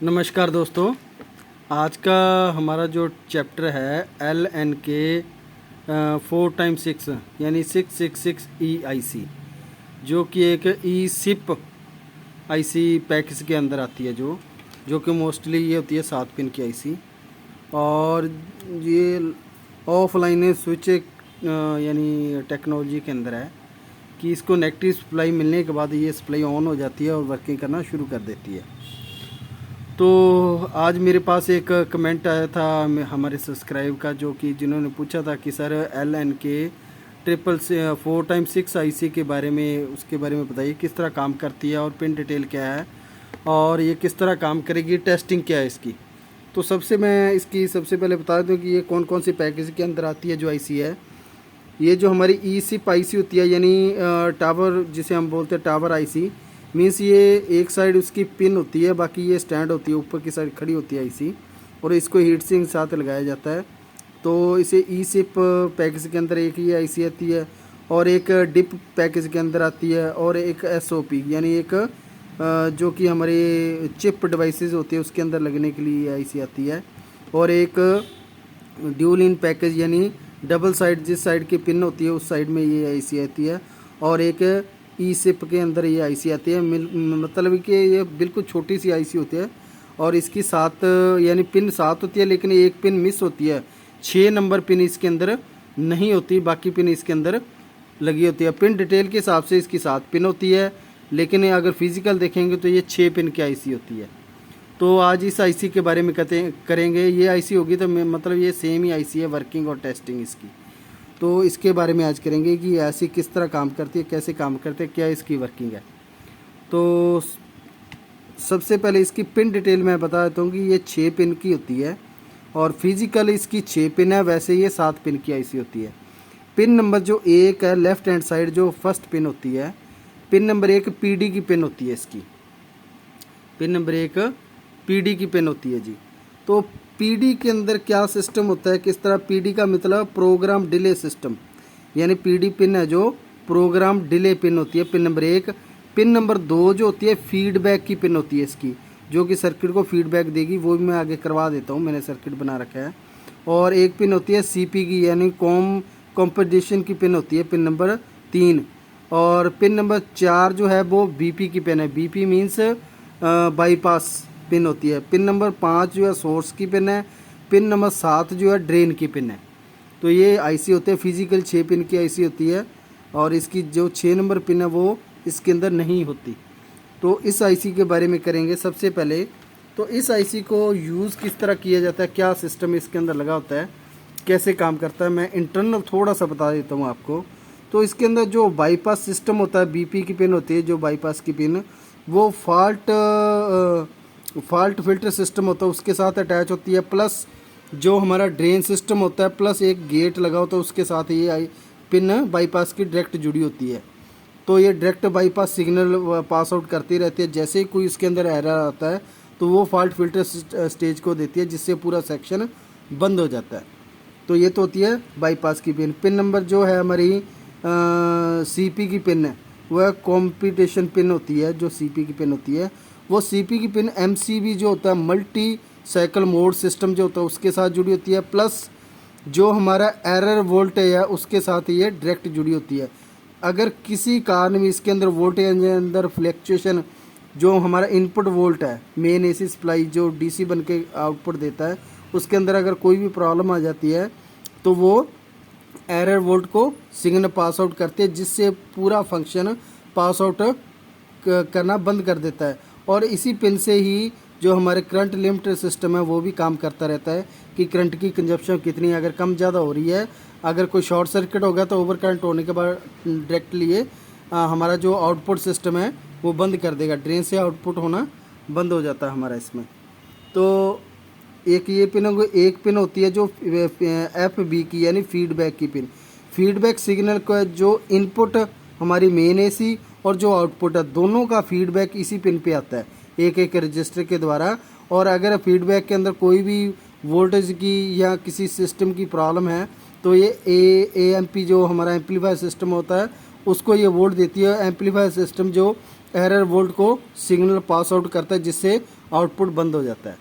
नमस्कार दोस्तों। आज का हमारा जो चैप्टर है LNK 4x6 यानी 666 EIC, जो कि एक ई सिप IC पैकेज के अंदर आती है, जो कि मोस्टली ये होती है 7 पिन की IC। और ये ऑफलाइन स्विच यानी टेक्नोलॉजी के अंदर है कि इसको नेगेटिव सप्लाई मिलने के बाद ये सप्लाई ऑन हो जाती है और वर्किंग करना शुरू कर देती है। तो आज मेरे पास एक कमेंट आया था हमारे सब्सक्राइब का, जो कि जिन्होंने पूछा था कि सर LNK 4x6 IC के बारे में, उसके बारे में बताइए किस तरह काम करती है और पिन डिटेल क्या है और ये किस तरह काम करेगी, टेस्टिंग क्या है इसकी। तो सबसे पहले बता दूं कि ये कौन कौन सी पैकेज के अंदर आती है जो IC है। ये जो हमारी ई सिप IC होती है, यानी टावर, जिसे हम बोलते हैं टावर IC, मीन्स ये एक साइड उसकी पिन होती है, बाकी ये स्टैंड होती है, ऊपर की साइड खड़ी होती है IC, और इसको हीट सिंक साथ लगाया जाता है। तो इसे ई सिप पैकेज के अंदर एक ये IC आती है, और एक डिप पैकेज के अंदर आती है, और एक SOP यानी एक जो कि हमारे चिप डिवाइसेस होती है उसके अंदर लगने के लिए ये IC आती है, और एक ड्यूल इन पैकेज यानी डबल साइड, जिस साइड की पिन होती है उस साइड में ये IC आती है, और एक ई सिप के अंदर ये IC आती है। मतलब कि ये बिल्कुल छोटी सी IC होती है, और इसकी 7 यानी पिन 7 होती है, लेकिन एक पिन मिस होती है। 6 नंबर पिन इसके अंदर नहीं होती, बाकी पिन इसके अंदर लगी होती है। पिन डिटेल के हिसाब से इसकी 7 पिन होती है, लेकिन अगर फिजिकल देखेंगे तो ये 6 पिन की IC होती है। तो आज इस IC के बारे में करेंगे। ये IC होगी तो मतलब ये सेम ही IC है, वर्किंग और टेस्टिंग इसकी। तो इसके बारे में आज करेंगे कि ऐसी किस तरह काम करती है, कैसे काम करते हैं, क्या इसकी वर्किंग है। तो सबसे पहले इसकी पिन डिटेल मैं बता देता हूँ कि ये 6 पिन की होती है, और फिजिकल इसकी 6 पिन है, वैसे ये 7 पिन की IC होती है। पिन नंबर जो 1 है, लेफ्ट हैंड साइड जो फर्स्ट पिन होती है, पिन नंबर 1 PD की पिन होती है इसकी। पिन नंबर 1 PD की पिन होती है जी। तो PD के अंदर क्या सिस्टम होता है, किस तरह? PD का मतलब प्रोग्राम डिले सिस्टम, यानी PD पिन है जो प्रोग्राम डिले पिन होती है, पिन नंबर 1। पिन नंबर 2 जो होती है फीडबैक की पिन होती है इसकी, जो कि सर्किट को फीडबैक देगी, वो भी मैं आगे करवा देता हूँ, मैंने सर्किट बना रखा है। और एक पिन होती है CP की, यानी कॉम्पिटिशन की पिन होती है, पिन नंबर 3। और पिन नंबर 4 जो है वो BP की पिन है, BP मीन्स बाईपास पिन होती है। पिन नंबर 5 जो है सोर्स की पिन है। पिन नंबर 7 जो है ड्रेन की पिन है। तो ये IC होते हैं, फिजिकल 6 पिन की IC होती है, और इसकी जो 6 नंबर पिन है वो इसके अंदर नहीं होती। तो इस IC के बारे में करेंगे सबसे पहले। तो इस IC को यूज़ किस तरह किया जाता है, क्या सिस्टम इसके अंदर लगा होता है, कैसे काम करता है, मैं इंटरनल थोड़ा सा बता देता हूँ आपको। तो इसके अंदर जो बाईपास सिस्टम होता है, BP की पिन होती है जो बाईपास की पिन, वो फॉल्ट फिल्टर सिस्टम होता है उसके साथ अटैच होती है, प्लस जो हमारा ड्रेन सिस्टम होता है, प्लस एक गेट लगा होता है उसके साथ ये पिन बाईपास की डायरेक्ट जुड़ी होती है। तो ये direct bypass signal pass out करती रहती है। जैसे ही कोई इसके अंदर एरर आता है तो वो फॉल्ट फिल्टर स्टेज को देती है, जिससे पूरा सेक्शन बंद हो जाता है। तो ये तो होती है बाईपास की पिन। पिन नंबर जो है हमारी CP की पिन है, वह कॉम्पिटिशन पिन होती है। जो CP की पिन होती है वो CP की पिन MCB जो होता है, मल्टी साइकिल मोड सिस्टम जो होता है, उसके साथ जुड़ी होती है, प्लस जो हमारा एरर वोल्टेज है उसके साथ ये डायरेक्ट जुड़ी होती है। अगर किसी कारण में इसके अंदर वोल्टेज के अंदर फ्लैक्चुएशन, जो हमारा इनपुट वोल्ट है, मेन AC सप्लाई जो DC बन के आउटपुट देता है, उसके अंदर अगर कोई भी प्रॉब्लम आ जाती है तो वो एरर वोल्ट को सिग्नल पास आउट करती है, जिससे पूरा फंक्शन पास आउट करना बंद कर देता है। और इसी पिन से ही जो हमारे करंट लिमिटर सिस्टम है वो भी काम करता रहता है कि करंट की कंजप्शन कितनी, अगर कम ज़्यादा हो रही है, अगर कोई शॉर्ट सर्किट होगा तो ओवर करंट होने के बाद डायरेक्टली ये हमारा जो आउटपुट सिस्टम है वो बंद कर देगा, ड्रेन से आउटपुट होना बंद हो जाता है हमारा इसमें। तो एक ये पिन एक पिन होती है जो FB की, यानी फीडबैक की पिन। फीडबैक सिग्नल का जो इनपुट हमारी मेन AC और जो आउटपुट है, दोनों का फीडबैक इसी पिन पे आता है, एक एक रजिस्टर के द्वारा। और अगर फीडबैक के अंदर कोई भी वोल्टेज की या किसी सिस्टम की प्रॉब्लम है तो ये AMP जो हमारा एम्पलीफायर सिस्टम होता है उसको ये वोल्ट देती है। एम्पलीफायर सिस्टम जो एरर वोल्ट को सिग्नल पास आउट करता है, जिससे आउटपुट बंद हो जाता है।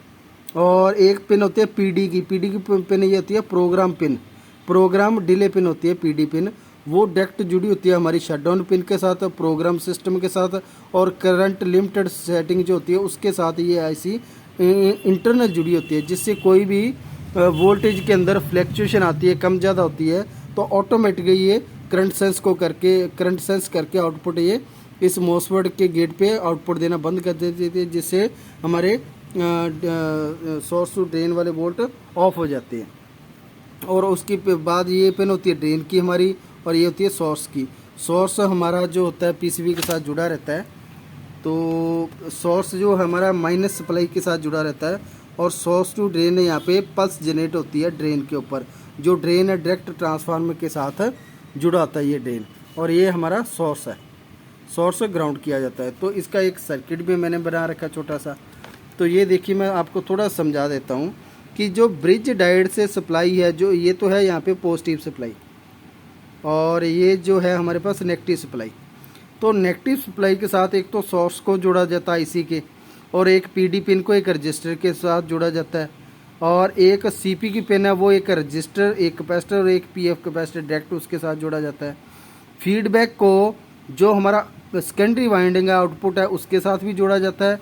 और एक पिन होती है पीडी की पिन ये होती है program pin, program delay pin होती है पीडी पिन। वो डायरेक्ट जुड़ी होती है हमारी शटडाउन पिन के साथ, प्रोग्राम सिस्टम के साथ, और करंट लिमिटेड सेटिंग जो होती है उसके साथ ये आईसी इंटरनल जुड़ी होती है, जिससे कोई भी वोल्टेज के अंदर फ्लैक्चुएशन आती है, कम ज़्यादा होती है, तो ऑटोमेटिकली ये करंट सेंस करके आउटपुट ये इस मॉसफेट के गेट पे आउटपुट देना बंद कर देती है, जिससे हमारे सोर्स टू ड्रेन वाले वोल्ट ऑफ हो जाते हैं। और उसके बाद ये पिन होती है ड्रेन की हमारी, और ये होती है सोर्स की। सोर्स हमारा जो होता है पीसीबी के साथ जुड़ा रहता है, तो सोर्स जो हमारा माइनस सप्लाई के साथ जुड़ा रहता है, और सोर्स टू ड्रेन यहाँ पे पल्स जनरेट होती है ड्रेन के ऊपर। जो ड्रेन है डायरेक्ट ट्रांसफार्मर के साथ जुड़ा होता है ये ड्रेन, और ये हमारा सोर्स है, सोर्स ग्राउंड किया जाता है। तो इसका एक सर्किट भी मैंने बना रखा छोटा सा। तो ये देखिए मैं आपको थोड़ा समझा देता हूँ कि जो ब्रिज डायोड से सप्लाई है, जो ये तो है यहाँ पे पॉजिटिव सप्लाई, और ये जो है हमारे पास नेगेटिव सप्लाई। तो नेगेटिव सप्लाई के साथ एक तो सोर्स को जोड़ा जाता है इसी के, और एक पीडी पिन को एक रजिस्टर के साथ जोड़ा जाता है, और एक सीपी की पिन है वो एक रजिस्टर, एक कैपेसिटर और एक पीएफ कैपेसिटर डायरेक्ट उसके साथ जोड़ा जाता है। फीडबैक को जो हमारा सेकेंडरी वाइंडिंग है आउटपुट है उसके साथ भी जोड़ा जाता है,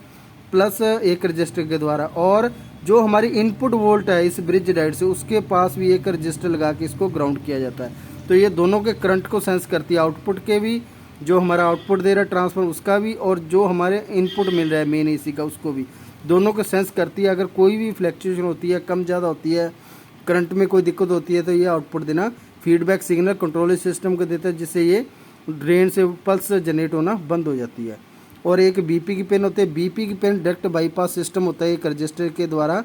प्लस एक रजिस्टर के द्वारा। और जो हमारी इनपुट वोल्ट है इस ब्रिज डायोड से उसके पास भी एक रजिस्टर लगा के इसको ग्राउंड किया जाता है। तो ये दोनों के करंट को सेंस करती है, आउटपुट के भी, जो हमारा आउटपुट दे रहा है ट्रांसफर उसका भी, और जो हमारे इनपुट मिल रहा है मेन एसी का उसको भी, दोनों को सेंस करती है। अगर कोई भी फ्लैक्चुएशन होती है, कम ज़्यादा होती है, करंट में कोई दिक्कत होती है, तो ये आउटपुट देना फीडबैक सिग्नल कंट्रोल सिस्टम को देता है, जिससे ये ड्रेन से पल्स जनरेट होना बंद हो जाती है। और एक बीपी की पिन होती है, बीपी की पिन डायरेक्ट बाईपास सिस्टम होता है, एक रजिस्टर के द्वारा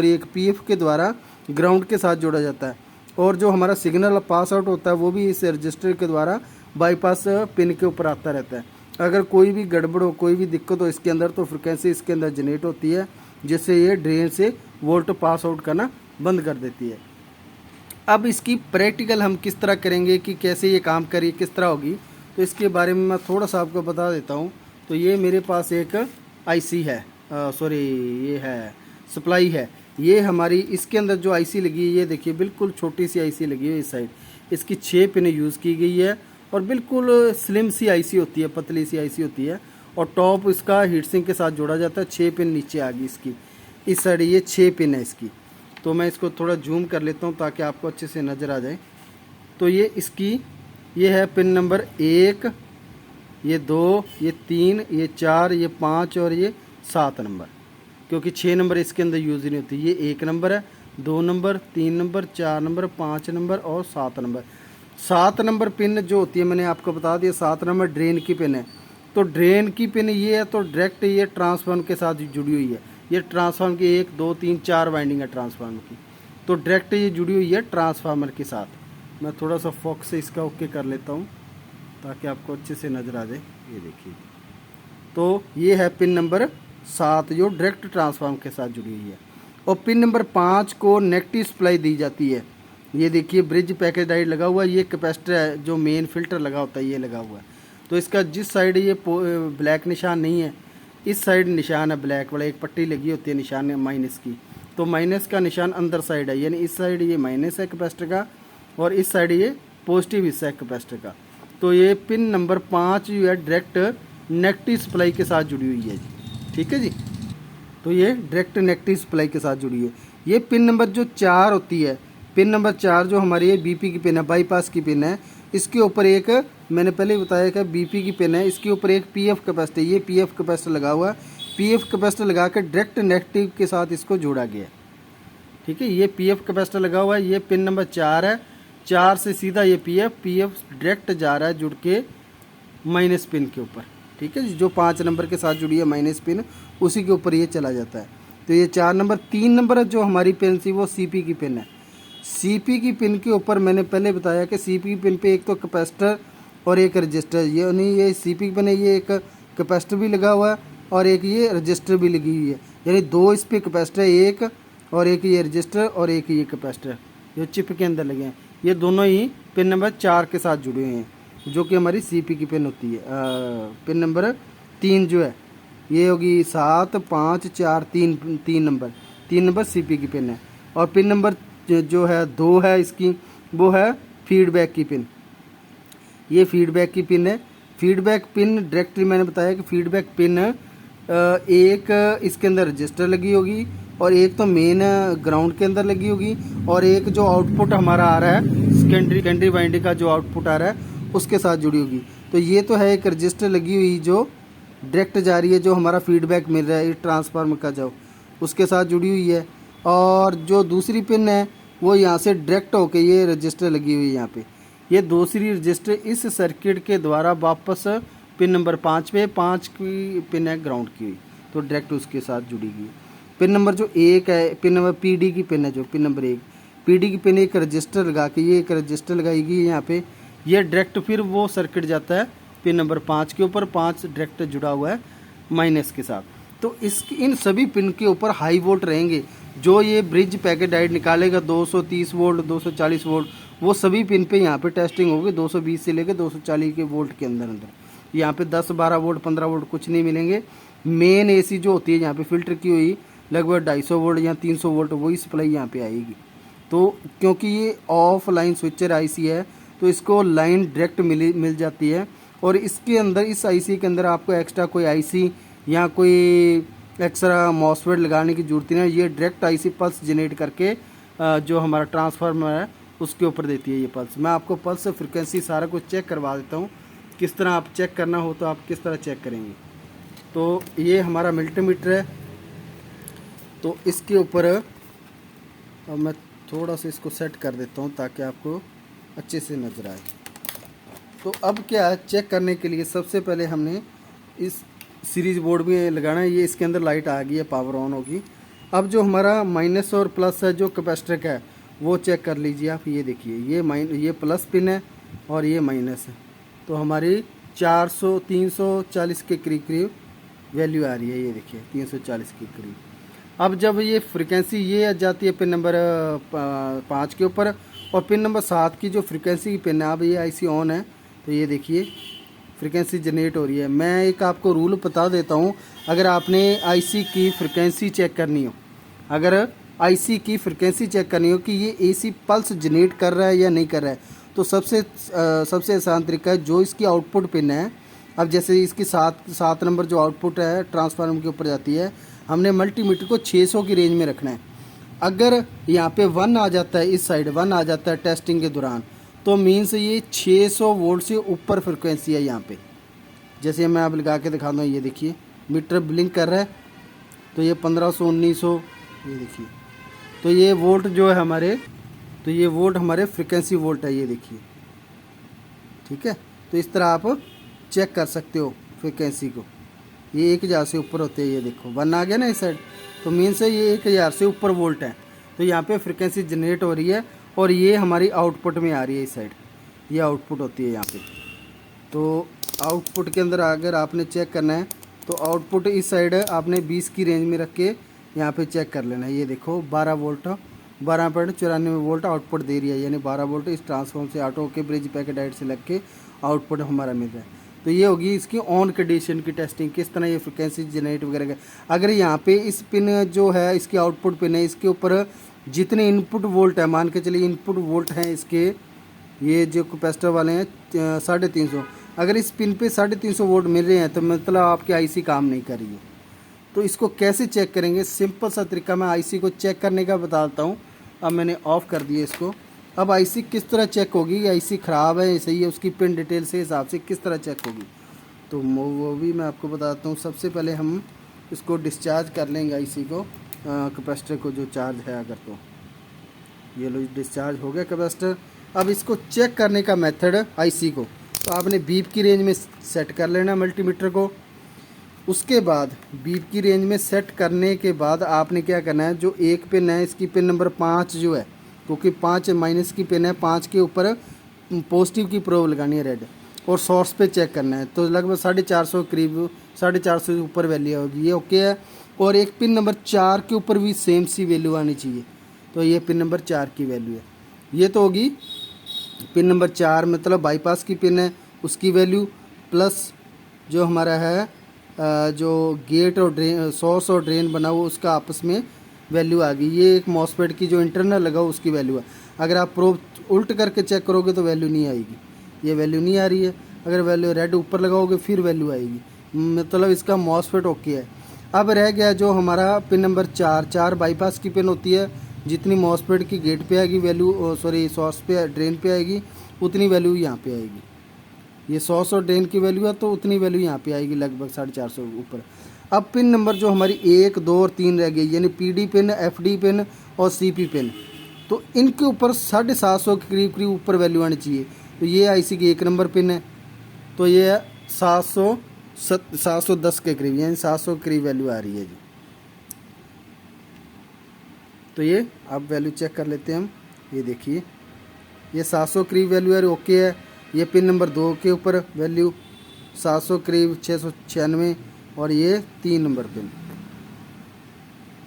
एक पीएफ के द्वारा ग्राउंड के साथ जोड़ा जाता है। और जो हमारा सिग्नल पास आउट होता है वो भी इस रजिस्टर के द्वारा बाईपास पिन के ऊपर आता रहता है। अगर कोई भी गड़बड़ हो, कोई भी दिक्कत हो इसके अंदर, तो फ्रिक्वेंसी इसके अंदर जनरेट होती है, जिससे ये ड्रेन से वोल्ट पास आउट करना बंद कर देती है। अब इसकी प्रैक्टिकल हम किस तरह करेंगे कि कैसे ये काम करिए, किस तरह होगी, तो इसके बारे में मैं थोड़ा सा आपको बता देता हूँ। तो ये मेरे पास एक आईसी है, ये है सप्लाई है। ये हमारी इसके अंदर जो आईसी लगी है, ये देखिए बिल्कुल छोटी सी आईसी लगी है इस साइड, इसकी 6 पिन यूज़ की गई है, और बिल्कुल स्लिम सी आईसी होती है, पतली सी आईसी होती है, और टॉप इसका हीट सिंक के साथ जोड़ा जाता है। 6 पिन नीचे आ गई इसकी, इस साइड ये 6 पिन है इसकी। तो मैं इसको थोड़ा जूम कर लेता हूँ ताकि आपको अच्छे से नज़र आ जाए। तो ये इसकी ये है पिन नंबर 1, ये 2, ये 3, ये 4, ये 5 और ये 7 नंबर, क्योंकि 6 नंबर इसके अंदर यूज़ नहीं होती। ये 1 नंबर है, 2 नंबर, 3 नंबर, 4 नंबर, 5 नंबर और 7 नंबर। 7 नंबर पिन जो होती है मैंने आपको बता दिया, 7 नंबर ड्रेन की पिन है। तो ड्रेन की पिन ये है, तो डायरेक्ट ये ट्रांसफार्मर के साथ जुड़ी हुई है। ये ट्रांसफार्मर की 1, 2, 3, 4 वाइंडिंग है ट्रांसफार्मर की, तो डायरेक्ट ये जुड़ी हुई है ट्रांसफार्मर के साथ। मैं थोड़ा सा फोकस से इसका ओके कर लेता हूँ ताकि आपको अच्छे से नज़र आ जाए। ये देखिए, तो ये है पिन नंबर 7 जो डायरेक्ट ट्रांसफार्मर के साथ जुड़ी हुई है। और पिन नंबर 5 को नेगेटिव सप्लाई दी जाती है। ये देखिए ब्रिज पैकेज डायोड लगा हुआ है, ये कैपेसिटर है जो मेन फिल्टर लगा होता है, ये लगा हुआ है। तो इसका जिस साइड ये ब्लैक निशान नहीं है, इस साइड निशान है ब्लैक वाला, एक पट्टी लगी होती है निशान माइनस की, तो माइनस का निशान अंदर साइड है, यानी इस साइड ये माइनस है कैपेसिटर का, और इस साइड ये पॉजिटिव हिस्सा है कैपेसिटर का। तो ये पिन नंबर 5 जो है डायरेक्ट नेगेटिव सप्लाई के साथ जुड़ी हुई है जी, ठीक है जी। तो ये डायरेक्ट नेगेटिव सप्लाई के साथ जुड़ी है। ये पिन नंबर जो 4 होती है, पिन नंबर 4 जो हमारी बीपी की पिन है, बाईपास की पिन है, इसके ऊपर एक मैंने पहले ही बताया कि बीपी की पिन है, इसके ऊपर एक पीएफ कैपेसिटर, ये पीएफ कैपेसिटर लगा हुआ है। पीएफ कैपेसिटर लगा कर डायरेक्ट नेगेटिव के साथ इसको जोड़ा गया है, ठीक है। ये पीएफ कैपेसिटर लगा हुआ है, ये पिन नंबर 4 है। 4 से सीधा ये पीएफ डायरेक्ट जा रहा है जुड़ के माइनस पिन के ऊपर, ठीक है, जो 5 नंबर के साथ जुड़ी है माइनस पिन, उसी के ऊपर ये चला जाता है। तो ये 4 नंबर। 3 नंबर जो हमारी पिन थी वो सीपी की पिन है। सीपी की पिन के ऊपर मैंने पहले बताया कि सीपी की पिन पे एक तो कैपेसिटर और एक रजिस्टर, यानी ये सीपी की पिन है, ये एक कैपेसिटर भी लगा हुआ है और एक ये रजिस्टर भी लगी हुई है, यानी 2 इस पर कैपेसिटर, एक और एक ये रजिस्टर और एक ये कैपेसिटर जो चिप के अंदर लगे हैं, ये दोनों ही पिन नंबर 4 के साथ जुड़े हुए हैं। जो कि हमारी सीपी की पिन होती है। पिन नंबर 3 जो है ये होगी 7 5 4 3 3 नंबर सीपी की पिन है। और पिन नंबर जो है 2 है इसकी, वो है फीडबैक की पिन। ये फीडबैक की पिन है। फीडबैक पिन डायरेक्टली मैंने बताया कि फीडबैक पिन एक इसके अंदर रजिस्टर लगी होगी और एक तो मेन ग्राउंड के अंदर लगी होगी और एक जो आउटपुट हमारा आ रहा है सेकेंडरी वाइंडिंग का जो आउटपुट आ रहा है उसके साथ जुड़ी होगी। तो ये तो है एक रजिस्टर लगी हुई जो डायरेक्ट जा रही है, जो हमारा फीडबैक मिल रहा है इस ट्रांसफार्मर का जो उसके साथ जुड़ी हुई है। और जो दूसरी पिन है वो यहाँ से डायरेक्ट होके ये रजिस्टर लगी हुई है यहाँ पे। ये दूसरी रजिस्टर इस सर्किट के द्वारा वापस पिन नंबर 5 पे, 5 की पिन है ग्राउंड की हुई, तो डायरेक्ट उसके साथ जुड़ी गई। पिन नंबर जो 1 है, पिन नंबर पीडी की पिन है, जो पिन नंबर 1 पीडी की पिन एक रजिस्टर लगा के, ये एक रजिस्टर लगाएगी यहाँ पे, ये डायरेक्ट फिर वो सर्किट जाता है पिन नंबर 5 के ऊपर। 5 डायरेक्ट जुड़ा हुआ है माइनस के साथ। तो इन सभी पिन के ऊपर हाई वोल्ट रहेंगे। जो ये ब्रिज पैकेट डायोड निकालेगा 230 वोल्ट 240 वोल्ट, वो सभी पिन पे यहाँ पे टेस्टिंग होगी 220 से लेकर 240 के वोल्ट के अंदर। यहाँ पे 10 12 वोल्ट 15 वोल्ट कुछ नहीं मिलेंगे। मेन एसी जो होती है यहाँ पे फिल्टर की हुई लगभग 250 वोल्ट या 300 वोल्ट वही सप्लाई यहाँ पे आएगी। तो क्योंकि ये ऑफलाइन स्विचर आईसी है तो इसको लाइन डायरेक्ट मिल जाती है। और इसके अंदर इस आईसी के अंदर आपको एक्स्ट्रा कोई आईसी या कोई एक्स्ट्रा मॉसफेट लगाने की जरूरत नहीं है। ये डायरेक्ट आईसी पल्स जनरेट करके जो हमारा ट्रांसफार्मर है उसके ऊपर देती है ये पल्स। मैं आपको पल्स फ्रिक्वेंसी सारा कुछ चेक करवा देता हूँ। किस तरह आप चेक करना हो तो आप किस तरह चेक करेंगे। तो ये हमारा मल्टीमीटर है, तो इसके ऊपर अब मैं थोड़ा सा इसको सेट कर देता हूँ ताकि आपको अच्छे से नज़र आए। तो अब क्या है, चेक करने के लिए सबसे पहले हमने इस सीरीज बोर्ड में लगाना है। ये इसके अंदर लाइट आ गई है, पावर ऑन होगी। अब जो हमारा माइनस और प्लस है जो कैपेसिटर का है वो चेक कर लीजिए आप। ये देखिए ये प्लस पिन है और ये माइनस है। तो हमारी 400 340 के करीब वैल्यू आ रही है। ये देखिए 340 के करीब। अब जब ये फ्रिक्वेंसी ये जाती है पिन नंबर 5 के ऊपर, और पिन नंबर 7 की जो फ्रिक्वेंसी की पिन है, अब ये आईसी ऑन है तो ये देखिए फ्रिक्वेंसी जनरेट हो रही है। मैं एक आपको रूल बता देता हूँ। अगर आपने आईसी की फ्रिक्वेंसी चेक करनी हो, अगर आईसी की फ्रिक्वेंसी चेक करनी हो कि ये एसी पल्स जनरेट कर रहा है या नहीं कर रहा है, तो सबसे आसान तरीका है जो इसकी आउटपुट पिन है। अब जैसे इसकी 7 नंबर जो आउटपुट है ट्रांसफार्मर के ऊपर जाती है, हमने मल्टीमीटर को 600 की रेंज में रखना है। अगर यहाँ पे 1 आ जाता है, इस साइड 1 आ जाता है टेस्टिंग के दौरान, तो मीन्स ये 600 वोल्ट से ऊपर फ्रिक्वेंसी है यहाँ पे। जैसे मैं आप लगा के दिखा दूँ, ये देखिए मीटर ब्लिंक कर रहा है तो ये 1500 1900, ये देखिए। तो ये वोल्ट जो है हमारे, तो ये वोल्ट हमारे फ्रिक्वेंसी वोल्ट है, ये देखिए। ठीक है, तो इस तरह आप चेक कर सकते हो फ्रिक्वेंसी को। ये 1000 से ऊपर होते हैं, ये देखो 1 आ गया ना इस साइड, तो मीन्स है ये 1000 से ऊपर वोल्ट है। तो यहाँ पे फ्रिक्वेंसी जनरेट हो रही है और ये हमारी आउटपुट में आ रही है इस साइड, ये आउटपुट होती है यहाँ पे। तो आउटपुट के अंदर अगर आपने चेक करना है तो आउटपुट इस साइड आपने 20 की रेंज में रख के यहाँ पे चेक कर लेना है। ये देखो 12 वोल्ट 12.94 वोल्ट आउटपुट दे रही है, यानी 12 वोल्ट इस ट्रांसफॉर्म से ऑटो के ब्रिज पैकेट डायोड से लग के आउटपुट हमारा मिल रहा है। तो ये होगी इसकी ऑन कंडीशन की टेस्टिंग, किस तरह ये फ्रिक्वेंसी जनरेट वगैरह। अगर यहाँ पे इस पिन जो है इसकी आउटपुट पिन है, इसके ऊपर जितने इनपुट वोल्ट है, मान के चलिए इनपुट वोल्ट हैं इसके, ये जो कैपेसिटर वाले हैं 350, अगर इस पिन पे 350 वोल्ट मिल रहे हैं तो मतलब आपकी आईसी काम नहीं कर रही है। तो इसको कैसे चेक करेंगे, सिंपल सा तरीका मैं आईसी को चेक करने का बताता हूँ। अब मैंने ऑफ़ कर दिया इसको। अब आईसी किस तरह चेक होगी, आईसी ख़राब है सही है, उसकी पिन डिटेल से हिसाब से किस तरह चेक होगी, तो वो भी मैं आपको बताता हूँ। सबसे पहले हम इसको डिस्चार्ज कर लेंगे आईसी को, कैपेसिटर को जो चार्ज है अगर, तो ये लो डिस्चार्ज हो गया कैपेसिटर। अब इसको चेक करने का मेथड आईसी को, तो आपने बीप की रेंज में सेट कर लेना मल्टीमीटर को। उसके बाद बीप की रेंज में सेट करने के बाद आपने क्या करना है, जो एक पिन है इसकी पिन नंबर 5 जो है, क्योंकि 5 माइनस की पिन है, 5 के ऊपर पॉजिटिव की प्रोब लगानी है रेड, और सोर्स पे चेक करना है। तो लगभग 450 करीब 450 से ऊपर वैल्यू होगी, ये ओके है। और एक पिन नंबर 4 के ऊपर भी सेम सी वैल्यू आनी चाहिए, तो ये पिन नंबर 4 की वैल्यू है। ये तो होगी पिन नंबर 4, मतलब बाईपास की पिन है, उसकी वैल्यू, प्लस जो हमारा है जो गेट और ड्रेन, सोर्स और ड्रेन बना हुआ उसका आपस में वैल्यू आ गई। ये एक मॉसफेट की जो इंटरनल लगा उसकी वैल्यू है। अगर आप प्रोब उल्ट करके चेक करोगे तो वैल्यू नहीं आएगी, ये वैल्यू नहीं आ रही है। अगर वैल्यू रेड ऊपर लगाओगे फिर वैल्यू आएगी, मतलब इसका मॉसफेट ओके है। अब रह गया जो हमारा पिन नंबर 4 बाईपास की पिन होती है। जितनी मॉसफेट की गेट पे आएगी वैल्यू, सॉरी सोर्स पे ड्रेन पे आएगी, उतनी वैल्यू यहाँ पे आएगी। ये 100 और ड्रेन की वैल्यू है तो उतनी वैल्यू यहाँ पे आएगी, लगभग 450 ऊपर। अब पिन नंबर जो हमारी 1, 2 और 3 रह गई, यानी PD पिन, FD पिन और CP पिन, तो इनके ऊपर 750 के करीब करीब ऊपर वैल्यू आनी चाहिए। तो ये IC की 1 नंबर पिन है, तो ये 710 के करीब, यानी 700 के करीब वैल्यू आ रही है जी। तो ये अब वैल्यू चेक कर लेते हैं हम। ये देखिए ये 700 करीब वैल्यू है, ओके है। ये पिन नंबर 2 के ऊपर वैल्यू 700 करीब 696, और ये 3 नंबर पिन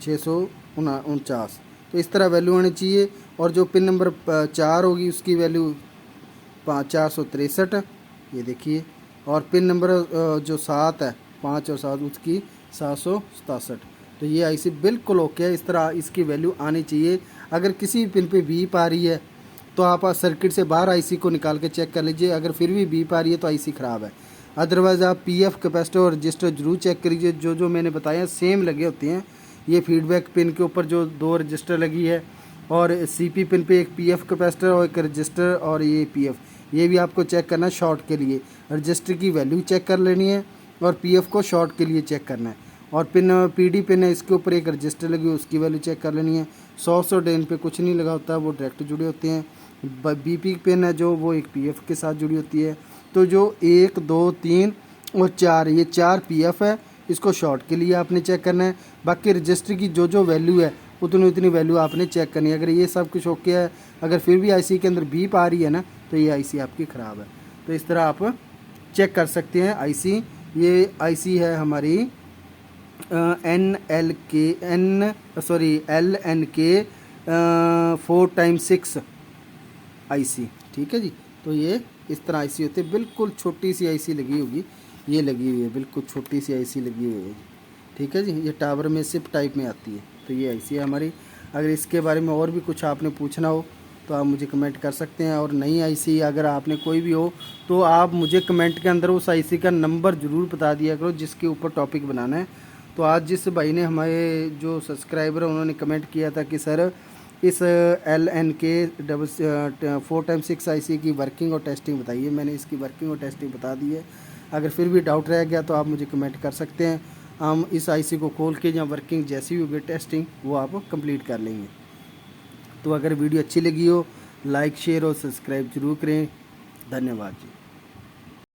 649। तो इस तरह वैल्यू आनी चाहिए। और जो पिन नंबर 4 होगी उसकी वैल्यू 463, ये देखिए। और पिन नंबर जो 7 है, 5 और 7, उसकी 767। तो ये IC बिल्कुल ओके है। इस तरह इसकी वैल्यू आनी चाहिए। अगर किसी पिन पे बीप आ रही है तो आप सर्किट से बाहर IC को निकाल के चेक कर लीजिए। अगर फिर भी बीप आ रही है तो IC ख़राब है। अदरवाइज़ आप PF कैपेसिटर और रजिस्टर जरूर चेक करिए। जो मैंने बताया सेम लगे होते हैं। ये फीडबैक पिन के ऊपर जो 2 रजिस्टर लगी है, और CP पिन पे एक PF कैपेसिटर और एक रजिस्टर, और ये PF, ये भी आपको चेक करना है शॉर्ट के लिए। रजिस्टर की वैल्यू चेक कर लेनी है और PF को शॉर्ट के लिए चेक करना है। और पिन PD पिन है, इसके ऊपर एक रजिस्टर लगी है, उसकी वैल्यू चेक कर लेनी है। सोर्स और ड्रेन पे कुछ नहीं लगा होता, वो डायरेक्ट जुड़े होते हैं। BP पिन है जो, वो एक PF के साथ जुड़ी होती है। तो जो 1, 2, 3 और 4, ये 4 PF है, इसको शॉर्ट के लिए आपने चेक करना है। बाकी रजिस्टर की जो वैल्यू है उतनी वैल्यू आपने चेक करनी है। अगर ये सब कुछ ओके है, अगर फिर भी IC के अंदर बीप आ रही है ना, तो ये IC आपकी ख़राब है। तो इस तरह आप चेक कर सकते हैं IC। ये IC है हमारी LNK 4x6 IC, ठीक है जी। तो ये इस तरह IC होती है। बिल्कुल छोटी सी IC लगी होगी, ये लगी हुई है, बिल्कुल छोटी सी IC लगी हुई है, ठीक है जी। ये टावर में सिप टाइप में आती है। तो ये IC है हमारी। अगर इसके बारे में और भी कुछ आपने पूछना हो तो आप मुझे कमेंट कर सकते हैं। और नई IC अगर आपने कोई भी हो तो आप मुझे कमेंट के अंदर उस IC का नंबर ज़रूर बता दिया करो जिसके ऊपर टॉपिक बनाना है। तो आज जिस भाई ने, हमारे जो सब्सक्राइबर, उन्होंने कमेंट किया था कि सर इस LNK 4x6 IC की वर्किंग और टेस्टिंग बताइए, मैंने इसकी वर्किंग और टेस्टिंग बता दी है। अगर फिर भी डाउट रह गया तो आप मुझे कमेंट कर सकते हैं। हम इस IC को खोल के, या वर्किंग जैसी भी होगी टेस्टिंग, वो आप कंप्लीट कर लेंगे। तो अगर वीडियो अच्छी लगी हो, लाइक, शेयर और सब्सक्राइब जरूर करें। धन्यवाद जी।